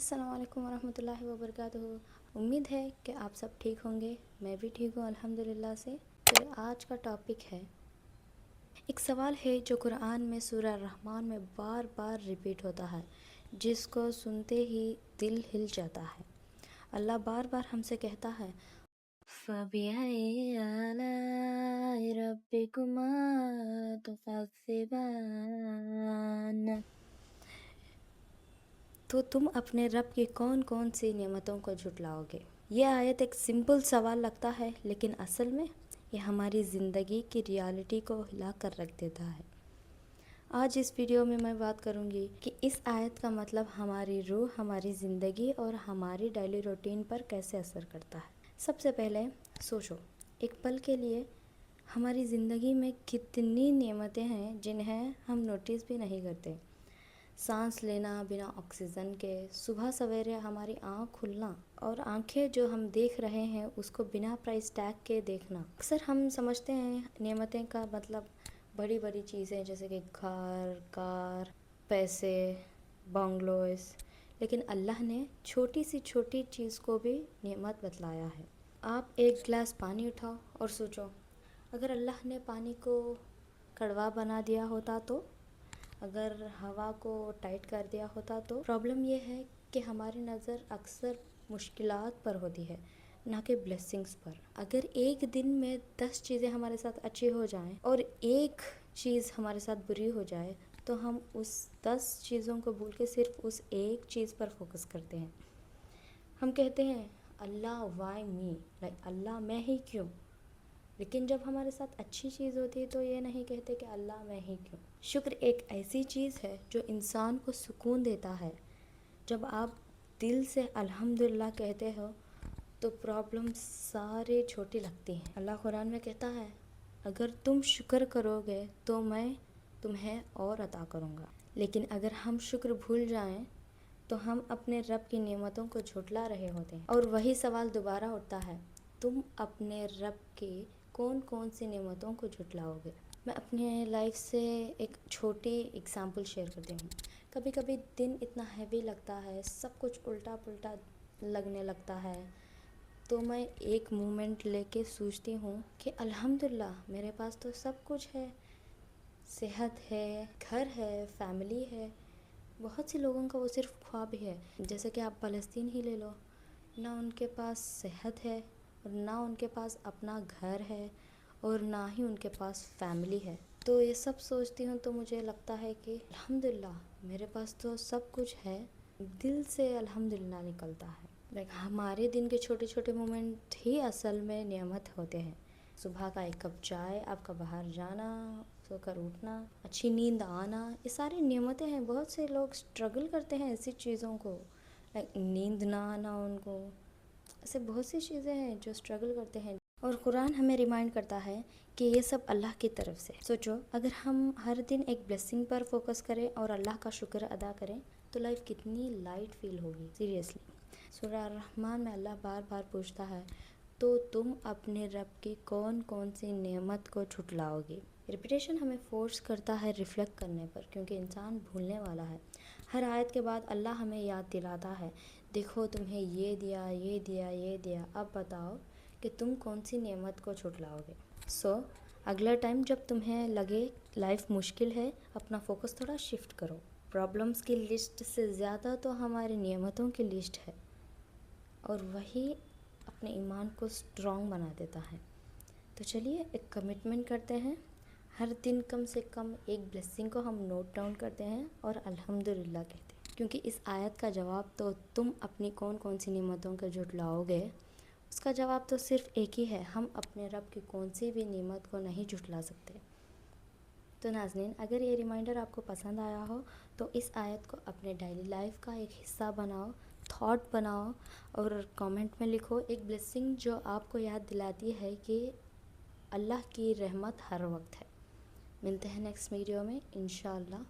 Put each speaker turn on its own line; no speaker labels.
السلام علیکم ورحمۃ اللہ وبرکاتہ۔ امید ہے کہ آپ سب ٹھیک ہوں گے، میں بھی ٹھیک ہوں الحمدللہ سے۔ تو آج کا ٹاپک ہے، ایک سوال ہے جو قرآن میں سورہ الرحمن میں بار بار ریپیٹ ہوتا ہے، جس کو سنتے ہی دل ہل جاتا ہے۔ اللہ بار بار ہم سے کہتا ہے فَبِأَيِّ آلَاءِ رَبِّكُمَا تُكَذِّبَانِ، تو تم اپنے رب کی کون کون سی نعمتوں کو جھٹلاؤ گے؟ یہ آیت ایک سمپل سوال لگتا ہے، لیکن اصل میں یہ ہماری زندگی کی ریالٹی کو ہلا کر رکھ دیتا ہے۔ آج اس ویڈیو میں بات کروں گی کہ اس آیت کا مطلب ہماری روح، ہماری زندگی اور ہماری ڈیلی روٹین پر کیسے اثر کرتا ہے۔ سب سے پہلے سوچو، ایک پل کے لیے ہماری زندگی میں کتنی نعمتیں ہیں جنہیں ہم نوٹس بھی نہیں کرتے۔ سانس لینا بنا آکسیجن کے، صبح سویرے ہماری آنکھ کھلنا اور آنکھیں جو ہم دیکھ رہے ہیں اس کو بنا پرائس ٹیگ کے دیکھنا۔ اکثر ہم سمجھتے ہیں نعمتیں کا مطلب بڑی بڑی چیزیں جیسے کہ گھر، کار، پیسے، بنگلوز، لیکن اللہ نے چھوٹی سی چھوٹی چیز کو بھی نعمت بتلایا ہے۔ آپ ایک گلاس پانی اٹھاؤ اور سوچو، اگر اللہ نے پانی کو کڑوا بنا دیا ہوتا تو، اگر ہوا کو ٹائٹ کر دیا ہوتا تو۔ پرابلم یہ ہے کہ ہماری نظر اکثر مشکلات پر ہوتی ہے، نہ کہ بلیسنگز پر۔ اگر ایک دن میں 10 چیزیں ہمارے ساتھ اچھی ہو جائیں اور ایک چیز ہمارے ساتھ بری ہو جائے تو ہم اس 10 چیزوں کو بھول کے صرف اس ایک چیز پر فوکس کرتے ہیں۔ ہم کہتے ہیں اللہ وائی می، لائک اللہ میں ہی کیوں؟ لیکن جب ہمارے ساتھ اچھی چیز ہوتی ہے تو یہ نہیں کہتے کہ اللہ میں ہی کیوں۔ شکر ایک ایسی چیز ہے جو انسان کو سکون دیتا ہے۔ جب آپ دل سے الحمدللہ کہتے ہو تو پرابلم سارے چھوٹی لگتی ہیں۔ اللہ قرآن میں کہتا ہے اگر تم شکر کرو گے تو میں تمہیں اور عطا کروں گا۔ لیکن اگر ہم شکر بھول جائیں تو ہم اپنے رب کی نعمتوں کو جھٹلا رہے ہوتے ہیں۔ اور وہی سوال دوبارہ اٹھتا ہے، تم اپنے رب کی کون کون سی نعمتوں کو جھٹلاؤ گے؟ میں اپنے لائف سے ایک چھوٹی اگزامپل شیئر کرتی ہوں۔ کبھی کبھی دن اتنا ہیوی لگتا ہے، سب کچھ الٹا پلٹا لگنے لگتا ہے، تو میں ایک مومنٹ لے کے سوچتی ہوں کہ الحمدللہ میرے پاس تو سب کچھ ہے، صحت ہے، گھر ہے، فیملی ہے۔ بہت سے لوگوں کا وہ صرف خواب ہی ہے، جیسے کہ آپ فلسطین ہی لے لو، نہ ان کے پاس صحت ہے اور نہ ان کے پاس اپنا گھر ہے اور نہ ہی ان کے پاس فیملی ہے۔ تو یہ سب سوچتی ہوں تو مجھے لگتا ہے کہ الحمدللہ میرے پاس تو سب کچھ ہے، دل سے الحمدللہ نکلتا ہے۔ ہمارے دن کے چھوٹے چھوٹے مومنٹ ہی اصل میں نعمت ہوتے ہیں۔ صبح کا ایک کپ چائے، آپ کا باہر جانا، سو کر اٹھنا، اچھی نیند آنا، یہ ساری نعمتیں ہیں۔ بہت سے لوگ سٹرگل کرتے ہیں ایسی چیزوں کو، نیند نہ آنا ان کو، ایسے بہت سی چیزیں ہیں جو سٹرگل کرتے ہیں۔ اور قرآن ہمیں ریمائنڈ کرتا ہے کہ یہ سب اللہ کی طرف سے۔ سوچو اگر ہم ہر دن ایک بلیسنگ پر فوکس کریں اور اللہ کا شکر ادا کریں تو لائف کتنی لائٹ فیل ہوگی، سیریسلی۔ سورہ الرحمن میں اللہ بار بار پوچھتا ہے تو تم اپنے رب کی کون کون سی نعمت کو جھٹلاؤ گے؟ ریپیٹیشن ہمیں فورس کرتا ہے ریفلیکٹ کرنے پر، کیونکہ انسان بھولنے والا ہے۔ ہر آیت کے بعد اللہ ہمیں یاد دلاتا ہے، دیکھو تمہیں یہ دیا، یہ دیا، یہ دیا، اب بتاؤ کہ تم کون سی نعمت کو جھٹلاؤ گے۔ اگلا ٹائم جب تمہیں لگے لائف مشکل ہے، اپنا فوکس تھوڑا شفٹ کرو۔ پرابلمس کی لسٹ سے زیادہ تو ہماری نعمتوں کی لسٹ ہے، اور وہی اپنے ایمان کو اسٹرانگ بنا دیتا ہے۔ تو چلیے ایک کمٹمنٹ کرتے ہیں، ہر دن کم سے کم ایک بلیسنگ کو ہم نوٹ ڈاؤن کرتے ہیں اور الحمدللہ کہتے ہیں، کیونکہ اس آیت کا جواب تو تم اپنی کون کون سی نعمتوں کو جھٹلاؤ گے، اس کا جواب تو صرف ایک ہی ہے، ہم اپنے رب کی کون سی بھی نعمت کو نہیں جھٹلا سکتے۔ تو ناظرین، اگر یہ ریمائنڈر آپ کو پسند آیا ہو تو اس آیت کو اپنے ڈیلی لائف کا ایک حصہ بناؤ، تھاٹ بناؤ اور کامنٹ میں لکھو ایک بلیسنگ جو آپ کو یاد دلاتی ہے کہ اللہ کی رحمت ہر وقت ہے۔ ملتے ہیں نیکسٹ ویڈیو میں انشاءاللہ۔